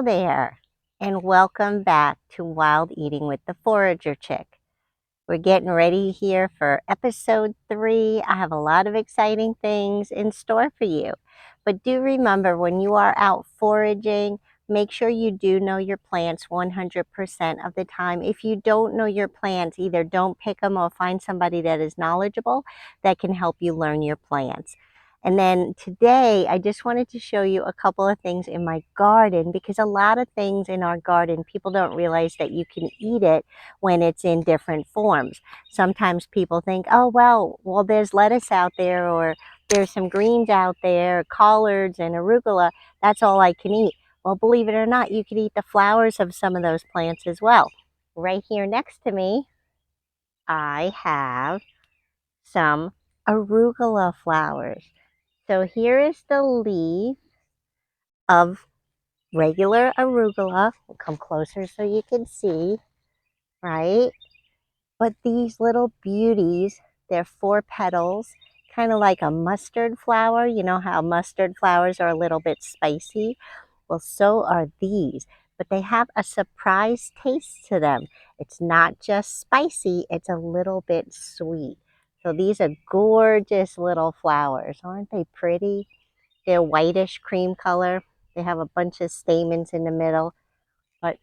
Hello there, and welcome back to Wild Eating with the Forager Chick. We're getting ready here for episode 3. I have a lot of exciting things in store for you. But do remember, when you are out foraging, make sure you do know your plants 100% of the time. If you don't know your plants, either don't pick them or find somebody that is knowledgeable that can help you learn your plants. And then today, I just wanted to show you a couple of things in my garden, because a lot of things in our garden, people don't realize that you can eat it when it's in different forms. Sometimes people think, oh, well, there's lettuce out there, or there's some greens out there, collards and arugula. That's all I can eat. Well, believe it or not, you can eat the flowers of some of those plants as well. Right here next to me, I have some arugula flowers. So here is the leaf of regular arugula. We'll come closer so you can see, right? But these little beauties, they're 4 petals, kind of like a mustard flower. You know how mustard flowers are a little bit spicy? Well, so are these, but they have a surprise taste to them. It's not just spicy, it's a little bit sweet. So these are gorgeous little flowers. Aren't they pretty? They're whitish cream color. They have a bunch of stamens in the middle, but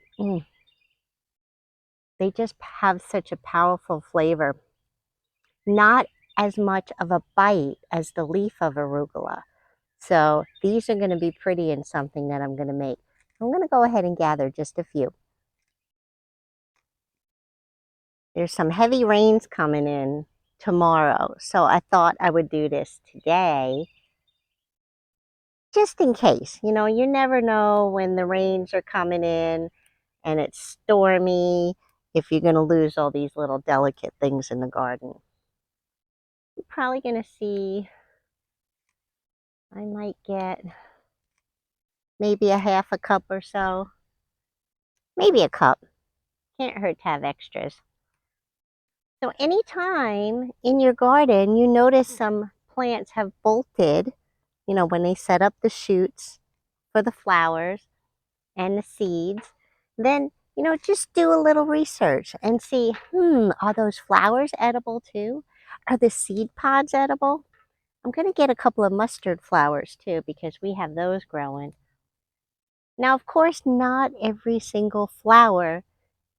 they just have such a powerful flavor. Not as much of a bite as the leaf of arugula. So these are going to be pretty in something that I'm going to make. I'm going to go ahead and gather just a few. There's some heavy rains coming in tomorrow, so I thought I would do this today, just in case. You know, you never know when the rains are coming in and it's stormy, if you're going to lose all these little delicate things in the garden. You're probably going to see, I might get maybe a half a cup or so. Maybe a cup. Can't hurt to have extras. So anytime in your garden you notice some plants have bolted, you know, when they set up the shoots for the flowers and the seeds, then, you know, just do a little research and see, are those flowers edible too? Are the seed pods edible? I'm going to get a couple of mustard flowers too, because we have those growing. Now, of course, not every single flower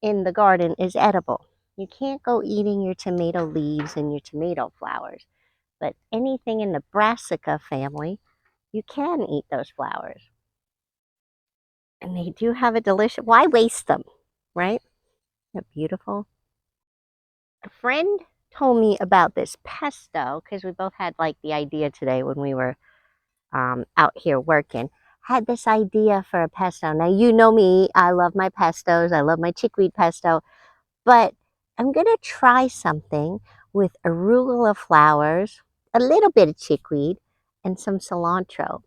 in the garden is edible. You can't go eating your tomato leaves and your tomato flowers, but anything in the brassica family, you can eat those flowers. And they do have a delicious, why waste them, right? They're beautiful. A friend told me about this pesto, because we both had like the idea today when we were out here working. Had this idea for a pesto. Now, you know me, I love my pestos. I love my chickweed pesto. But I'm going to try something with arugula flowers, a little bit of chickweed, and some cilantro.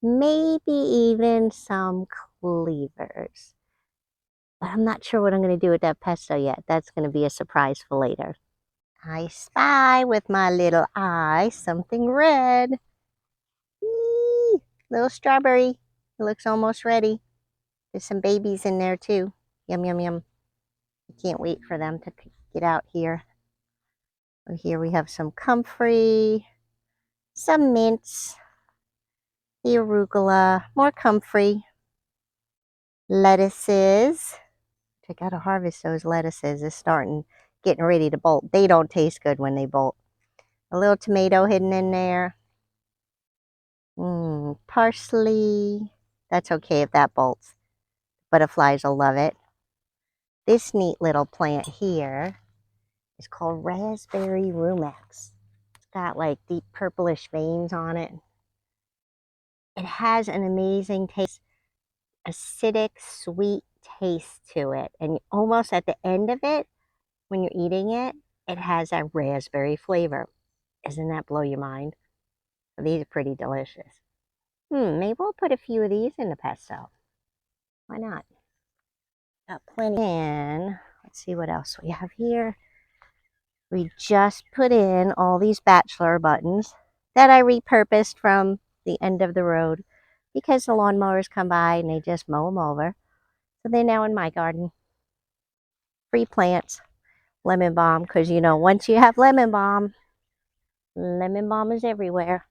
Maybe even some cleavers. But I'm not sure what I'm going to do with that pesto yet. That's going to be a surprise for later. I spy with my little eye something red. Eee, little strawberry. It looks almost ready. There's some babies in there too. Yum, yum, yum. I can't wait for them to get out here. So here we have some comfrey, some mints, the arugula, more comfrey, lettuces. I gotta harvest those lettuces. It's getting ready to bolt. They don't taste good when they bolt. A little tomato hidden in there. Parsley. That's okay if that bolts. Butterflies will love it. This neat little plant here is called raspberry rumex. It's got like deep purplish veins on it. It has an amazing taste, acidic, sweet taste to it. And almost at the end of it, when you're eating it, it has a raspberry flavor. Doesn't that blow your mind? These are pretty delicious. Maybe we'll put a few of these in the pesto. Why not? Got plenty in. Let's see what else we have here. We just put in all these bachelor buttons that I repurposed from the end of the road. because the lawnmowers come by and they just mow them over. So they're now in my garden. Free plants, lemon balm, because you know, once you have lemon balm is everywhere.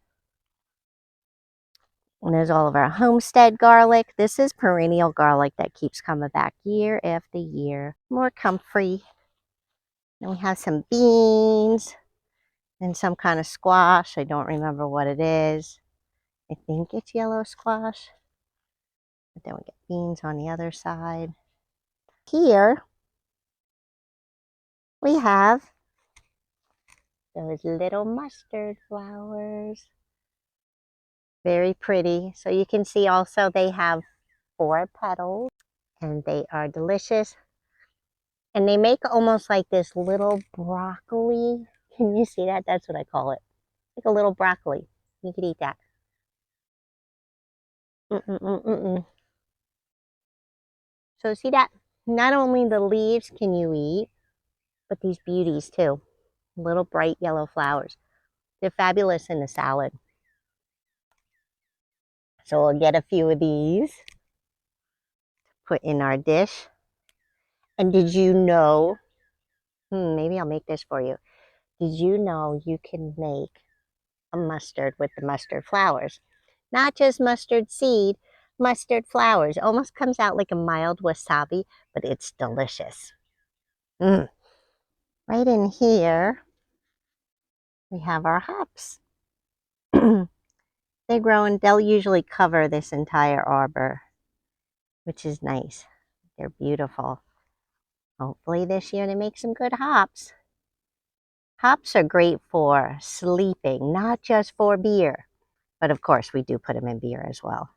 And there's all of our homestead garlic. This is perennial garlic that keeps coming back year after year. More comfrey. Then we have some beans and some kind of squash. I don't remember what it is. I think it's yellow squash. But then we get beans on the other side. Here we have those little mustard flowers. Very pretty. So you can see also they have 4 petals and they are delicious. And they make almost like this little broccoli. Can you see that? That's what I call it. Like a little broccoli. You could eat that. So see that? Not only the leaves can you eat, but these beauties too. Little bright yellow flowers. They're fabulous in the salad. So we'll get a few of these, put in our dish. And did you know, maybe I'll make this for you. Did you know you can make a mustard with the mustard flowers? Not just mustard seed, mustard flowers. It almost comes out like a mild wasabi, but it's delicious. Right in here, we have our hops. They grow and they'll usually cover this entire arbor, which is nice. They're beautiful. Hopefully this year they make some good hops. Hops are great for sleeping, not just for beer. But of course, we do put them in beer as well.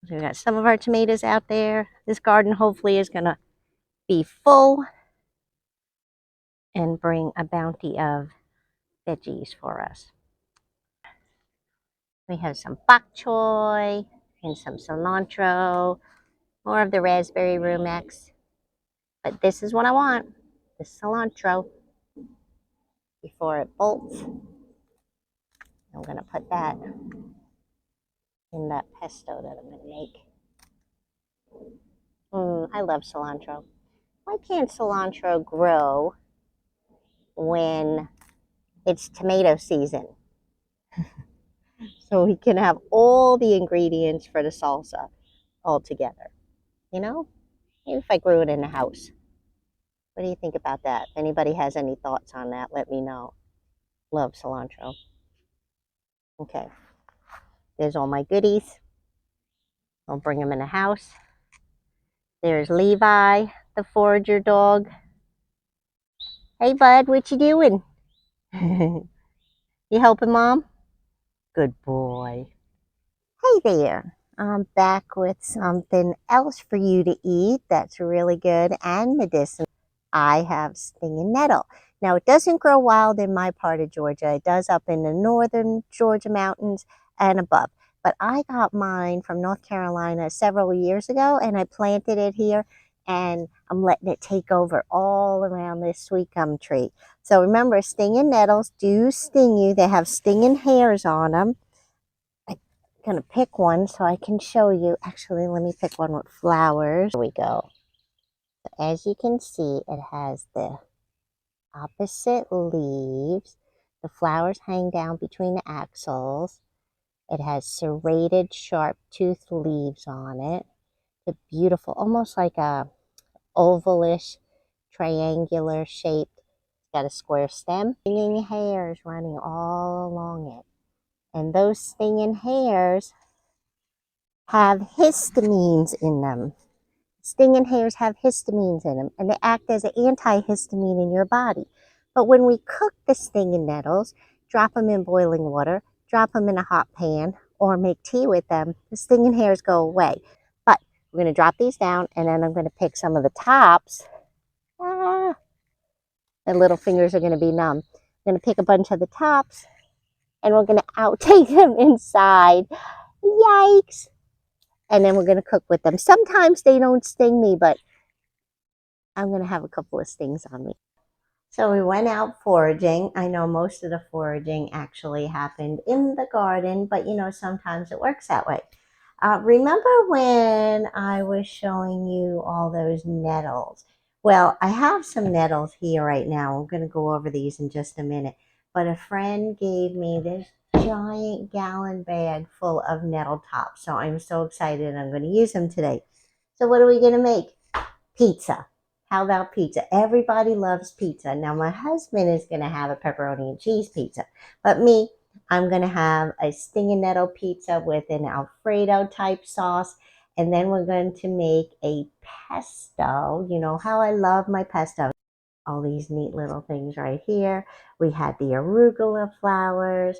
So we've got some of our tomatoes out there. This garden hopefully is going to be full and bring a bounty of veggies for us. We have some bok choy and some cilantro, more of the raspberry rumex. But this is what I want, the cilantro, before it bolts. I'm going to put that in that pesto that I'm going to make. I love cilantro. Why can't cilantro grow when it's tomato season? So we can have all the ingredients for the salsa all together. You know? Maybe if I grew it in the house. What do you think about that? If anybody has any thoughts on that, let me know. Love cilantro. Okay. There's all my goodies. I'll bring them in the house. There's Levi, the Forager dog. Hey, bud, what you doing? You helping Mom? Good boy. Hey there. I'm back with something else for you to eat that's really good and medicinal. I have stinging nettle. Now, it doesn't grow wild in my part of Georgia. It does up in the northern Georgia mountains and above. But I got mine from North Carolina several years ago, and I planted it here, and I'm letting it take over all around this sweet gum tree. So remember, stinging nettles do sting you. They have stinging hairs on them. I'm going to pick one so I can show you. Actually, let me pick one with flowers. Here we go. As you can see, it has the opposite leaves. The flowers hang down between the axils. It has serrated, sharp-toothed leaves on it. It's beautiful, almost like a ovalish, triangular shaped. It's got a square stem. Stinging hairs running all along it. And those stinging hairs have histamines in them. Stinging hairs have histamines in them, and they act as an antihistamine in your body. But when we cook the stinging nettles, drop them in boiling water, drop them in a hot pan, or make tea with them, the stinging hairs go away. But we're going to drop these down, and then I'm going to pick some of the tops. My little fingers are going to be numb. I'm going to pick a bunch of the tops, and we're going to outtake them inside. Yikes! And then we're going to cook with them. Sometimes they don't sting me, but I'm going to have a couple of stings on me. So we went out foraging. I know most of the foraging actually happened in the garden, but you know, sometimes it works that way. Remember when I was showing you all those nettles? Well, I have some nettles here right now. I'm going to go over these in just a minute. But a friend gave me this giant gallon bag full of nettle tops. So I'm so excited. I'm going to use them today. So what are we going to make? Pizza. How about pizza? Everybody loves pizza. Now, my husband is going to have a pepperoni and cheese pizza. But me, I'm going to have a stinging nettle pizza with an Alfredo type sauce. And then we're going to make a pesto. You know how I love my pesto. All these neat little things right here. We had the arugula flowers,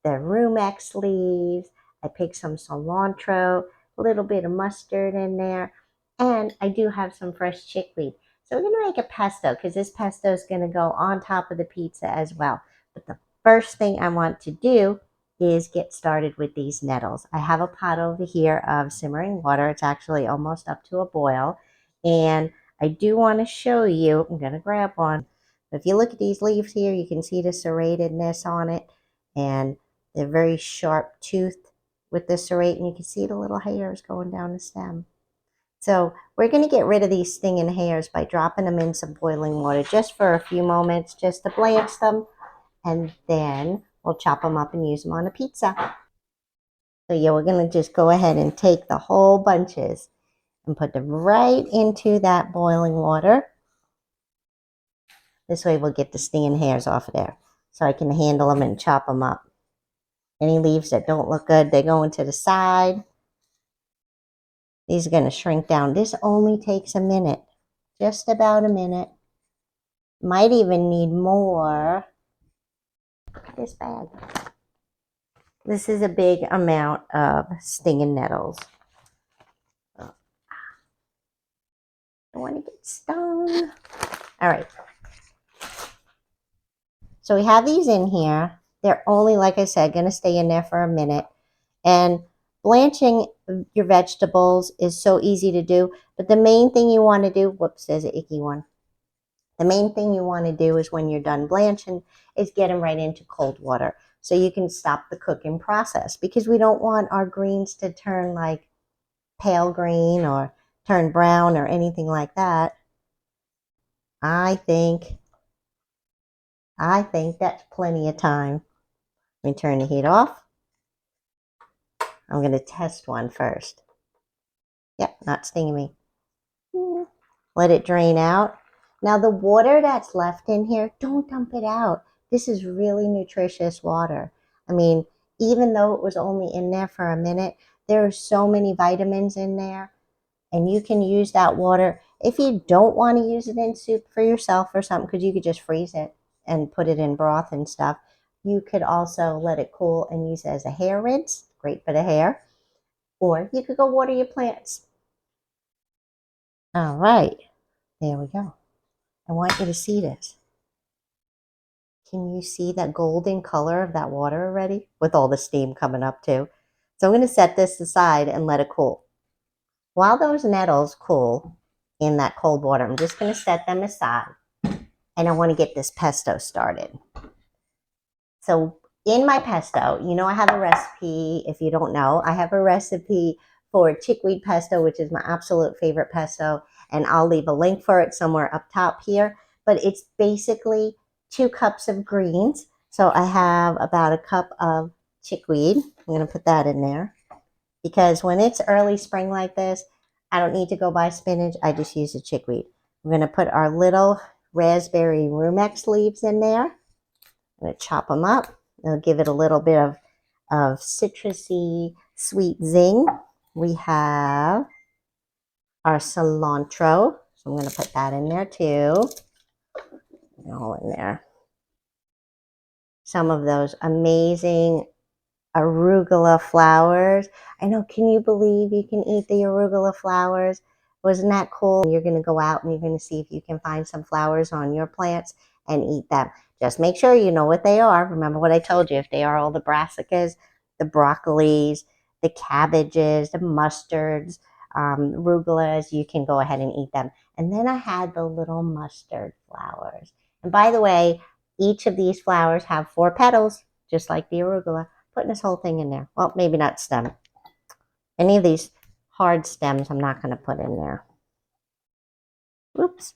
the rumex leaves. I picked some cilantro, a little bit of mustard in there. And I do have some fresh chickweed. So we're going to make a pesto because this pesto is going to go on top of the pizza as well. But the first thing I want to do is get started with these nettles. I have a pot over here of simmering water. It's actually almost up to a boil. And I do want to show you, I'm going to grab one. If you look at these leaves here, you can see the serratedness on it. And they're very sharp toothed with the serrate. And you can see the little hairs going down the stem. So we're going to get rid of these stinging hairs by dropping them in some boiling water just for a few moments, just to blanch them. And then we'll chop them up and use them on a pizza. So yeah, we're going to just go ahead and take the whole bunches and put them right into that boiling water. This way we'll get the stinging hairs off of there so I can handle them and chop them up. Any leaves that don't look good, they go into the side. These are going to shrink down. This only takes a minute, just about a minute. Might even need more. Look at this bag. This is a big amount of stinging nettles. Oh, I don't want to get stung. All right. So we have these in here. They're only, like I said, going to stay in there for a minute. And blanching your vegetables is so easy to do. But the main thing you want to do, whoops, there's an icky one. The main thing you want to do is when you're done blanching is get them right into cold water so you can stop the cooking process, because we don't want our greens to turn like pale green or turn brown or anything like that. I think that's plenty of time. Let me turn the heat off. I'm going to test one first. Yep, not stinging me. Let it drain out. Now the water that's left in here, don't dump it out. This is really nutritious water. I mean, even though it was only in there for a minute, there are so many vitamins in there, and you can use that water. If you don't want to use it in soup for yourself or something, because you could just freeze it and put it in broth and stuff, you could also let it cool and use it as a hair rinse, great for the hair, or you could go water your plants. All right, there we go. I want you to see this. Can you see that golden color of that water already? With all the steam coming up too. So I'm going to set this aside and let it cool. While those nettles cool in that cold water, I'm just going to set them aside. And I want to get this pesto started. So in my pesto, you know I have a recipe. If you don't know, I have a recipe for chickweed pesto, which is my absolute favorite pesto. And I'll leave a link for it somewhere up top here. But it's basically 2 cups of greens. So I have about a cup of chickweed. I'm going to put that in there. Because when it's early spring like this, I don't need to go buy spinach. I just use the chickweed. I'm going to put our little raspberry rumex leaves in there. I'm going to chop them up. It'll give it a little bit of citrusy, sweet zing. We have our cilantro. So I'm going to put that in there too. All in there. Some of those amazing arugula flowers. I know, can you believe you can eat the arugula flowers? Wasn't that cool? You're going to go out and you're going to see if you can find some flowers on your plants and eat them. Just make sure you know what they are. Remember what I told you. If they are all the brassicas, the broccolis, the cabbages, the mustards, arugulas, you can go ahead and eat them. And then I had the little mustard flowers. And by the way, each of these flowers have 4 petals, just like the arugula. Putting this whole thing in there. Well, maybe not stem. Any of these hard stems I'm not going to put in there. Oops.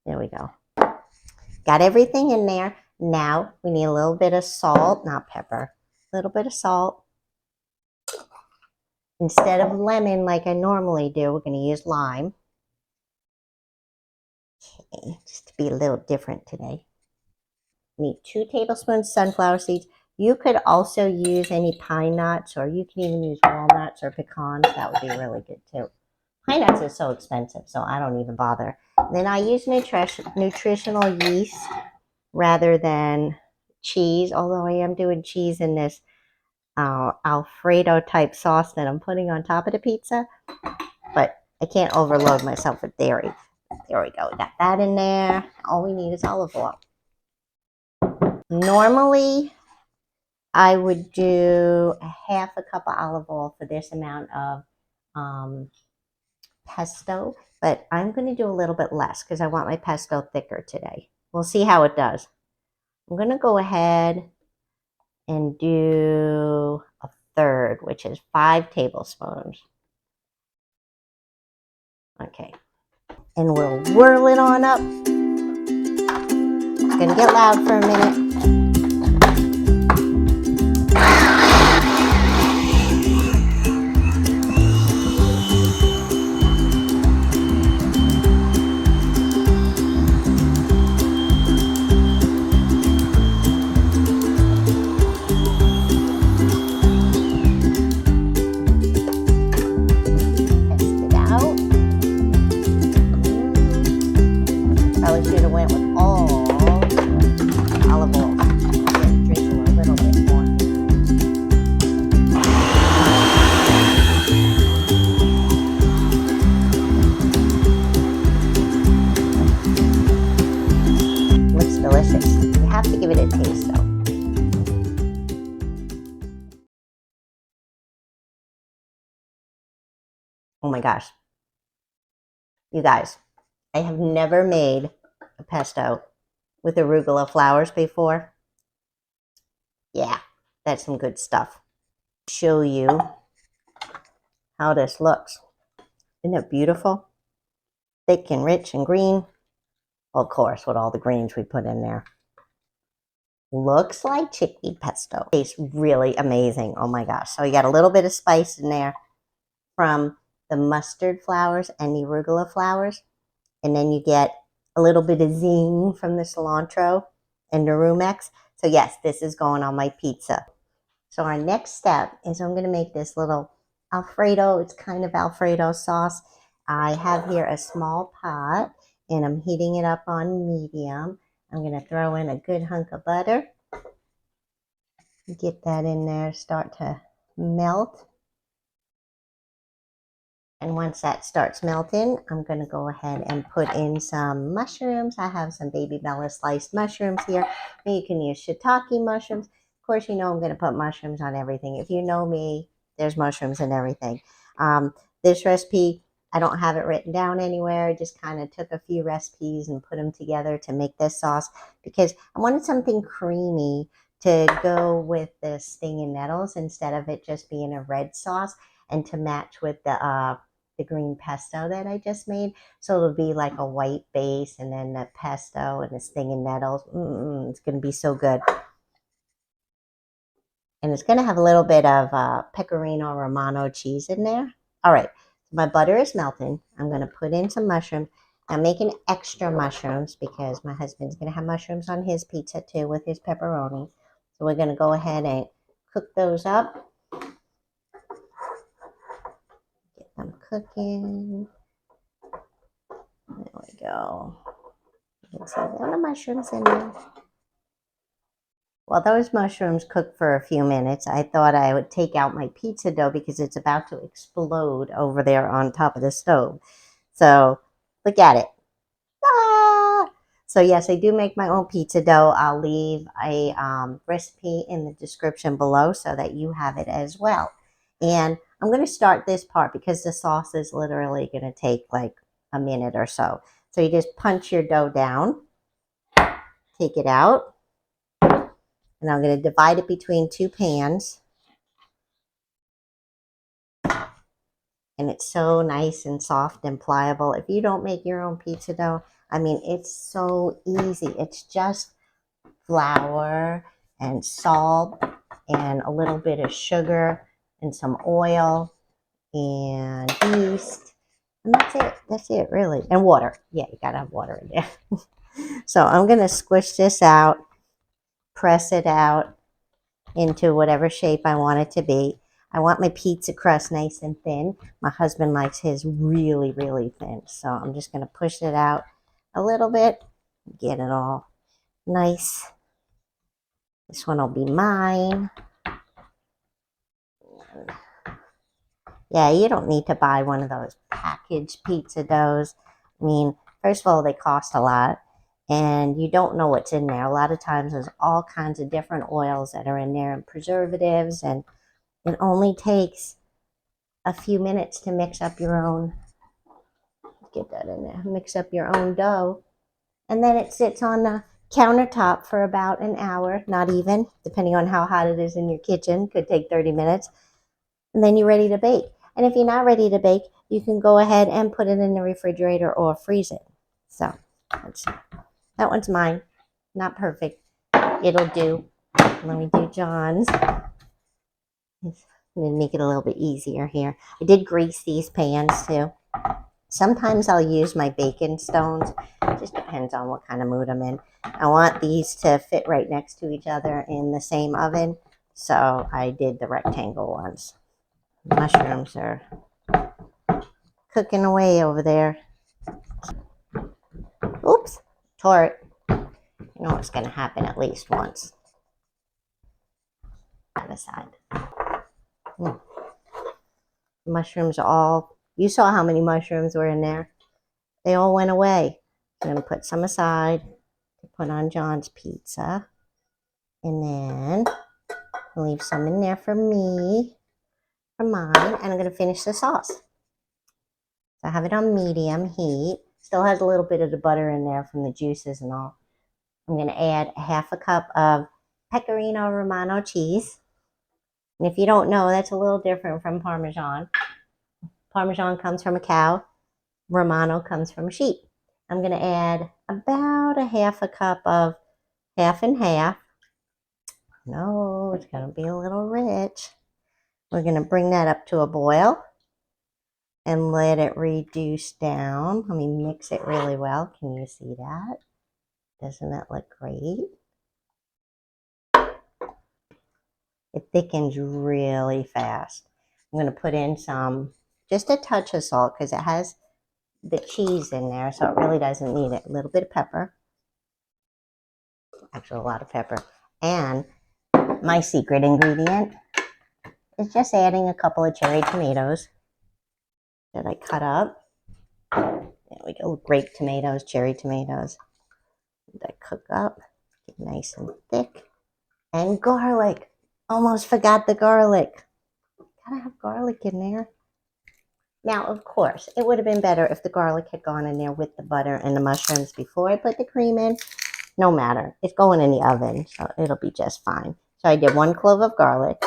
There we go. Got everything in there. Now we need a little bit of salt, not pepper. A little bit of salt. Instead of lemon like I normally do, we're going to use lime. Okay, just to be a little different today. Need 2 tablespoons sunflower seeds. You could also use any pine nuts, or you can even use walnuts or pecans. That would be really good too. Pine nuts is so expensive, so I don't even bother. And then I use nutritional yeast rather than cheese, although I am doing cheese in this Alfredo type sauce that I'm putting on top of the pizza. But I can't overload myself with dairy. There we go. We got that in there. All we need is olive oil. Normally, I would do a half a cup of olive oil for this amount of pesto, but I'm going to do a little bit less because I want my pesto thicker today. We'll see how it does. I'm going to go ahead and do a third, which is 5 tablespoons. Okay. And we'll whirl it on up. It's going to get loud for a minute. Delicious. You have to give it a taste though. Oh my gosh. You guys, I have never made a pesto with arugula flowers before. Yeah, that's some good stuff. Show you how this looks. Isn't it beautiful? Thick and rich and green. Well, of course, with all the greens we put in there. Looks like chickpea pesto. Tastes really amazing. Oh my gosh. So you got a little bit of spice in there from the mustard flowers and the arugula flowers. And then you get a little bit of zing from the cilantro and the rumex. So yes, this is going on my pizza. So our next step is I'm going to make this little Alfredo. It's kind of Alfredo sauce. I have here a small pot and I'm heating it up on medium. I'm going to throw in a good hunk of butter. Get that in there, start to melt. And once that starts melting, I'm going to go ahead and put in some mushrooms. I have some baby Bella sliced mushrooms here. You can use shiitake mushrooms. Of course, you know I'm going to put mushrooms on everything. If you know me, there's mushrooms in everything. This recipe, I don't have it written down anywhere. I just kind of took a few recipes and put them together to make this sauce because I wanted something creamy to go with the stinging nettles instead of it just being a red sauce and to match with the green pesto that I just made. So it'll be like a white base and then the pesto and the stinging nettles. It's going to be so good. And it's going to have a little bit of pecorino romano cheese in there. All right, so my butter is melting. I'm going to put in some mushrooms. I'm making extra mushrooms because my husband's going to have mushrooms on his pizza too with his pepperoni. So we're going to go ahead and cook those up. Get them cooking. There we go. You can see all the mushrooms in there. While those mushrooms cook for a few minutes, I thought I would take out my pizza dough because it's about to explode over there on top of the stove. So look at it. Ah! So yes, I do make my own pizza dough. I'll leave a recipe in the description below so that you have it as well. And I'm going to start this part because the sauce is literally going to take like a minute or so. So you just punch your dough down, take it out. And I'm going to divide it between 2 pans. And it's so nice and soft and pliable. If you don't make your own pizza dough, I mean, it's so easy. It's just flour and salt and a little bit of sugar and some oil and yeast. And that's it. That's it, really. And water. Yeah, you gotta have water in there. So I'm gonna squish this out, press it out into whatever shape I want it to be. I want my pizza crust nice and thin. My husband likes his really, really thin. So I'm just gonna push it out a little bit, get it all nice. This one will be mine. Yeah, you don't need to buy one of those packaged pizza doughs. I mean, first of all, they cost a lot, and you don't know what's in there. A lot of times there's all kinds of different oils that are in there and preservatives, and it only takes a few minutes to mix up your own, get that in there, mix up your own dough. And then it sits on the countertop for about an hour, not even, depending on how hot it is in your kitchen. Could take 30 minutes. And then you're ready to bake. And if you're not ready to bake, you can go ahead and put it in the refrigerator or freeze it. So that one's mine. Not perfect. It'll do. Let me do John's. I'm going to make it a little bit easier here. I did grease these pans too. Sometimes I'll use my baking stones. It just depends on what kind of mood I'm in. I want these to fit right next to each other in the same oven. So I did the rectangle ones. Mushrooms are cooking away over there. Oops, tore it. You know what's going to happen at least once. That aside. Mushrooms are all, you saw how many mushrooms were in there. They all went away. I'm going to put some aside to put on John's pizza. And then I'll leave some in there for me, for mine. And I'm going to finish the sauce. So I have it on medium heat. Still has a little bit of the butter in there from the juices and all. I'm going to add a half a cup of Pecorino Romano cheese. And if you don't know, that's a little different from Parmesan. Parmesan comes from a cow. Romano comes from sheep. I'm going to add about a half a cup of half and half. No, it's going to be a little rich. We're going to bring that up to a boil and let it reduce down. Let me mix it really well. Can you see that? Doesn't that look great? It thickens really fast. I'm going to put in just a touch of salt because it has the cheese in there, so it really doesn't need it. A little bit of pepper. Actually, a lot of pepper. And my secret ingredient is just adding a couple of cherry tomatoes that I cut up. There we go. Grape tomatoes, cherry tomatoes. That cook up. Get nice and thick. And garlic. Almost forgot the garlic. Gotta have garlic in there. Now, of course, it would have been better if the garlic had gone in there with the butter and the mushrooms before I put the cream in. No matter. It's going in the oven, so it'll be just fine. So I did 1 clove of garlic.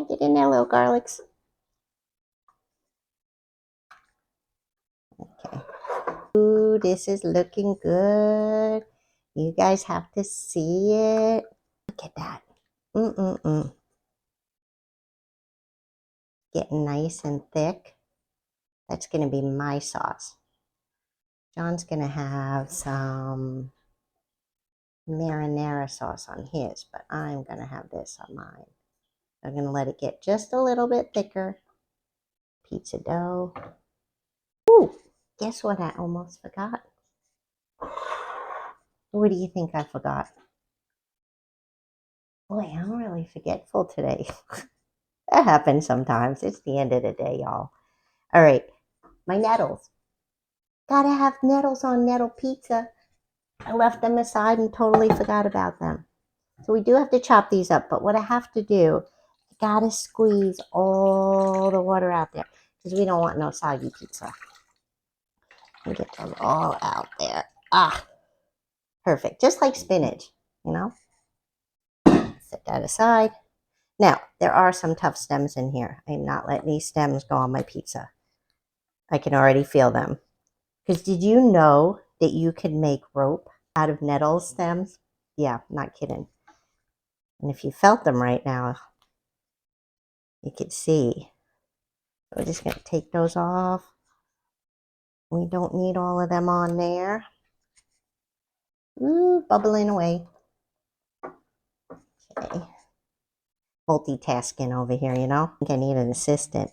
Get in there, little garlics. Okay. Ooh, this is looking good. You guys have to see it. Look at that. Getting nice and thick. That's going to be my sauce. John's going to have some marinara sauce on his, but I'm going to have this on mine. I'm going to let it get just a little bit thicker. Pizza dough. Ooh, guess what I almost forgot? What do you think I forgot? Boy, I'm really forgetful today. That happens sometimes. It's the end of the day, y'all. All right, my nettles. Gotta have nettles on nettle pizza. I left them aside and totally forgot about them. So we do have to chop these up, but what I have to do, I gotta squeeze all the water out there because we don't want no soggy pizza. And get those all out there. Perfect. Just like spinach, you know? Set that aside. Now, there are some tough stems in here. I'm not letting these stems go on my pizza. I can already feel them. Because did you know that you can make rope out of nettle stems? Yeah, not kidding. And if you felt them right now, you could see. We're just going to take those off. We don't need all of them on there. Ooh, bubbling away. Okay. Multitasking over here, you know? I think I need an assistant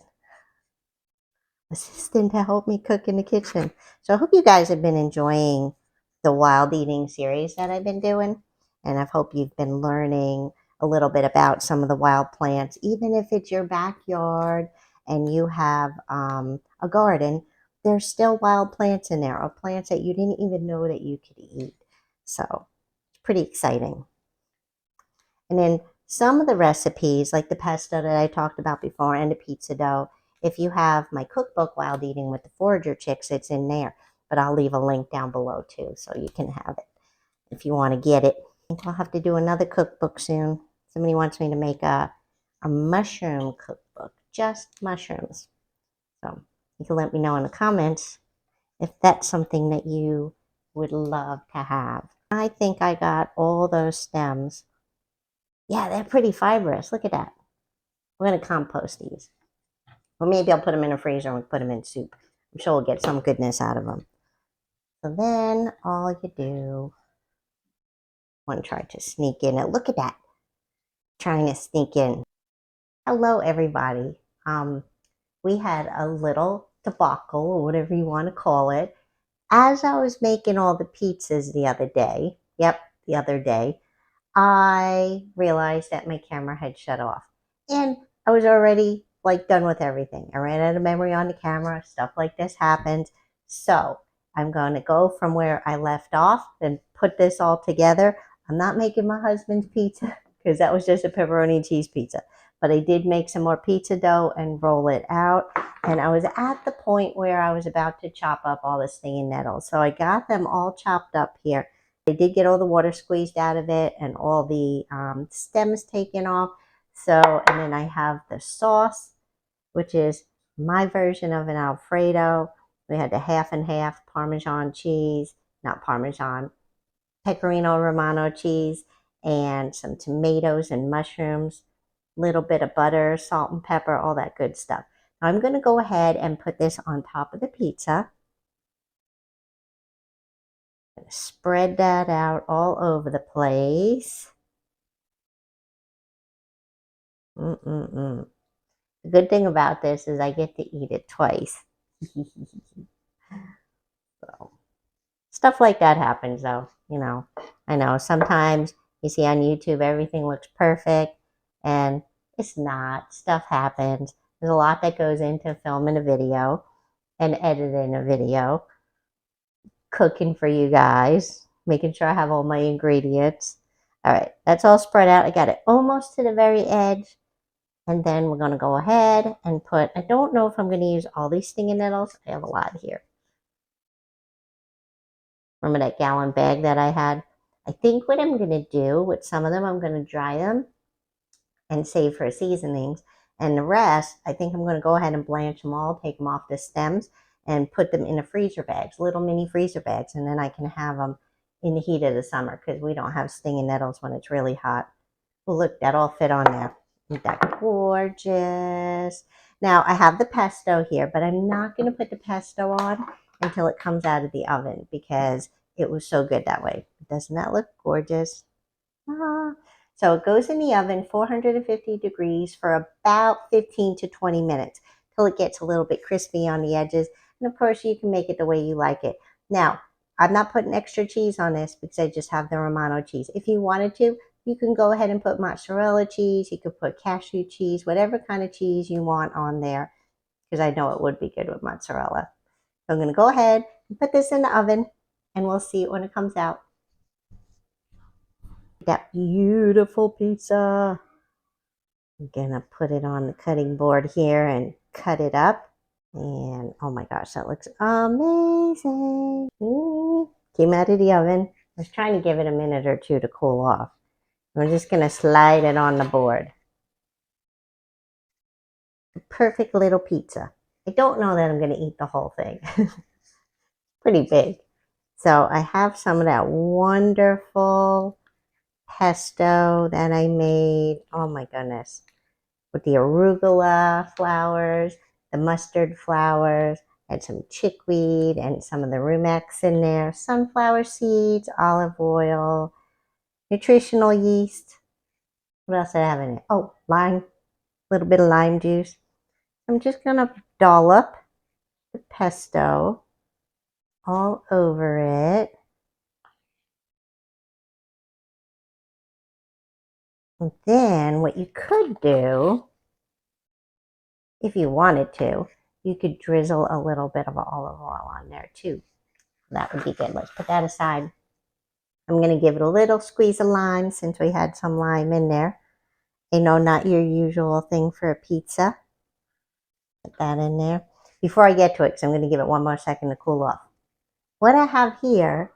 to help me cook in the kitchen. So I hope you guys have been enjoying the wild eating series that I've been doing. And I hope you've been learning a little bit about some of the wild plants. Even if it's your backyard and you have a garden, there's still wild plants in there, or plants that you didn't even know that you could eat. So it's pretty exciting. And then some of the recipes, like the pesto that I talked about before and the pizza dough, if you have my cookbook, Wild Eating with the Forager Chicks, it's in there. But I'll leave a link down below too, so you can have it if you want to get it. I think I'll have to do another cookbook soon. Somebody wants me to make a mushroom cookbook, just mushrooms. So you can let me know in the comments if that's something that you would love to have. I think I got all those stems. Yeah, they're pretty fibrous. Look at that. We're going to compost these. Or maybe I'll put them in a freezer and put them in soup. I'm sure we'll get some goodness out of them. So then all you do, I want to try to sneak in it. Look at that. Trying to sneak in. Hello, everybody. We had a little debacle, or whatever you want to call it, as I was making all the pizzas the other day. Yep, the other day. I realized that my camera had shut off. And I was already done with everything. I ran out of memory on the camera. Stuff like this happens. So I'm going to go from where I left off and put this all together. I'm not making my husband's pizza because that was just a pepperoni cheese pizza. But I did make some more pizza dough and roll it out. And I was at the point where I was about to chop up all the stinging nettles. So I got them all chopped up here. I did get all the water squeezed out of it and all the stems taken off. So, and then I have the sauce, which is my version of an Alfredo. We had the half and half Parmesan cheese, not Parmesan, Pecorino Romano cheese, and some tomatoes and mushrooms, little bit of butter, salt and pepper, all that good stuff. Now I'm going to go ahead and put this on top of the pizza. Spread that out all over the place. The good thing about this is I get to eat it twice. So, stuff like that happens though, you know. I know sometimes you see on YouTube everything looks perfect and it's not. Stuff happens. There's a lot that goes into filming a video and editing a video, cooking for you guys, making sure I have all my ingredients. All right, that's all spread out. I got it almost to the very edge. And then we're going to go ahead and put, I don't know if I'm going to use all these stinging nettles. I have a lot here. Remember that gallon bag that I had? I think what I'm going to do with some of them, I'm going to dry them and save for seasonings. And the rest, I think I'm going to go ahead and blanch them all, take them off the stems, and put them in the freezer bags, little mini freezer bags. And then I can have them in the heat of the summer because we don't have stinging nettles when it's really hot. Well, look, that all fit on there. Isn't that gorgeous? Now, I have the pesto here, but I'm not going to put the pesto on until it comes out of the oven because it was so good that way. Doesn't that look gorgeous? Ah. So it goes in the oven, 450 degrees for about 15 to 20 minutes till it gets a little bit crispy on the edges. And of course, you can make it the way you like it. Now, I'm not putting extra cheese on this because I just have the Romano cheese. If you wanted to, you can go ahead and put mozzarella cheese. You could put cashew cheese, whatever kind of cheese you want on there, because I know it would be good with mozzarella. So I'm going to go ahead and put this in the oven, and we'll see it when it comes out. That beautiful pizza. I'm going to put it on the cutting board here and cut it up. And oh my gosh, that looks amazing. Came out of the oven. I was trying to give it a minute or two to cool off. We're just going to slide it on the board. Perfect little pizza. I don't know that I'm going to eat the whole thing. Pretty big. So I have some of that wonderful pesto that I made. Oh my goodness. With the arugula flowers, the mustard flowers, and some chickweed and some of the rumex in there, sunflower seeds, olive oil, nutritional yeast. What else did I have in it? Oh, lime, a little bit of lime juice. I'm just going to dollop the pesto all over it. And then what you could do, if you wanted to, you could drizzle a little bit of olive oil on there too. That would be good. Let's put that aside. I'm going to give it a little squeeze of lime since we had some lime in there. I know, not your usual thing for a pizza. Put that in there. Before I get to it, because I'm going to give it one more second to cool off. What I have here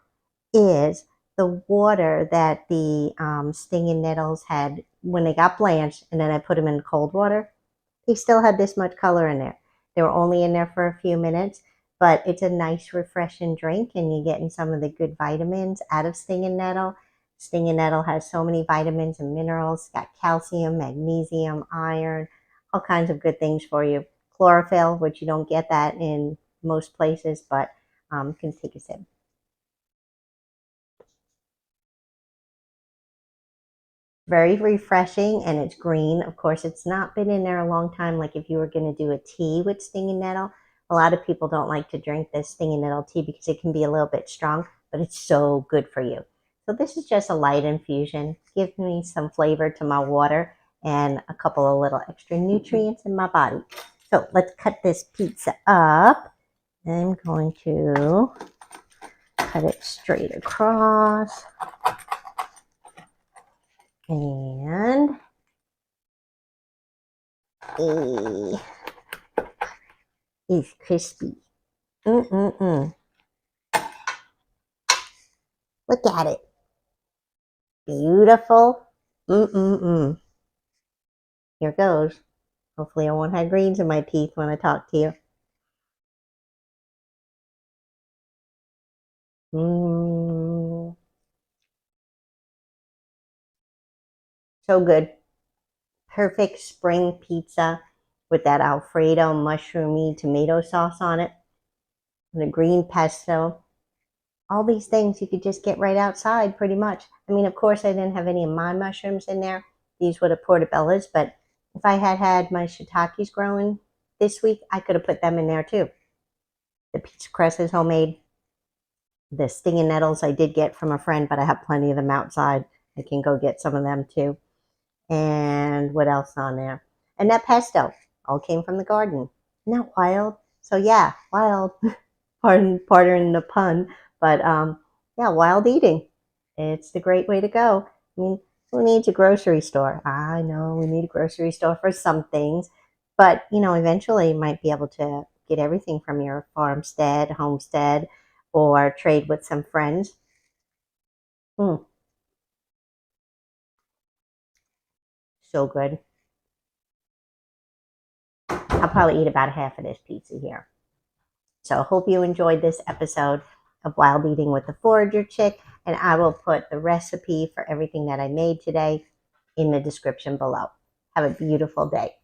is the water that the stinging nettles had when they got blanched, and then I put them in cold water. They still had this much color in there. They were only in there for a few minutes, but it's a nice, refreshing drink, and you're getting some of the good vitamins out of stinging nettle. Stinging nettle has so many vitamins and minerals. It's got calcium, magnesium, iron, all kinds of good things for you. Chlorophyll, which you don't get that in most places, but you can take a sip. Very refreshing, and it's green. Of course, it's not been in there a long time. Like if you were going to do a tea with stinging nettle, a lot of people don't like to drink this stinging nettle tea because it can be a little bit strong, but it's so good for you. So this is just a light infusion. Give me some flavor to my water and a couple of little extra nutrients in my body. So let's cut this pizza up. I'm going to cut it straight across. And it's crispy. Look at it. Beautiful. Here goes. Hopefully I won't have greens in my teeth when I talk to you. So good. Perfect spring pizza with that Alfredo mushroomy tomato sauce on it. And the green pesto. All these things you could just get right outside pretty much. I mean, of course, I didn't have any of my mushrooms in there. These were the portobellos, but if I had had my shiitakes growing this week, I could have put them in there too. The pizza crust is homemade. The stinging nettles I did get from a friend, but I have plenty of them outside. I can go get some of them too. And what else on there? And that pesto all came from the garden. Isn't that wild? So yeah, wild. pardon the pun, but yeah, wild eating. It's the great way to go. I mean, who needs a grocery store? I know we need a grocery store for some things, but you know, eventually you might be able to get everything from your farmstead, homestead, or trade with some friends. So good. I'll probably eat about half of this pizza here. So I hope you enjoyed this episode of Wild Eating with the Forager Chick, and I will put the recipe for everything that I made today in the description below. Have a beautiful day.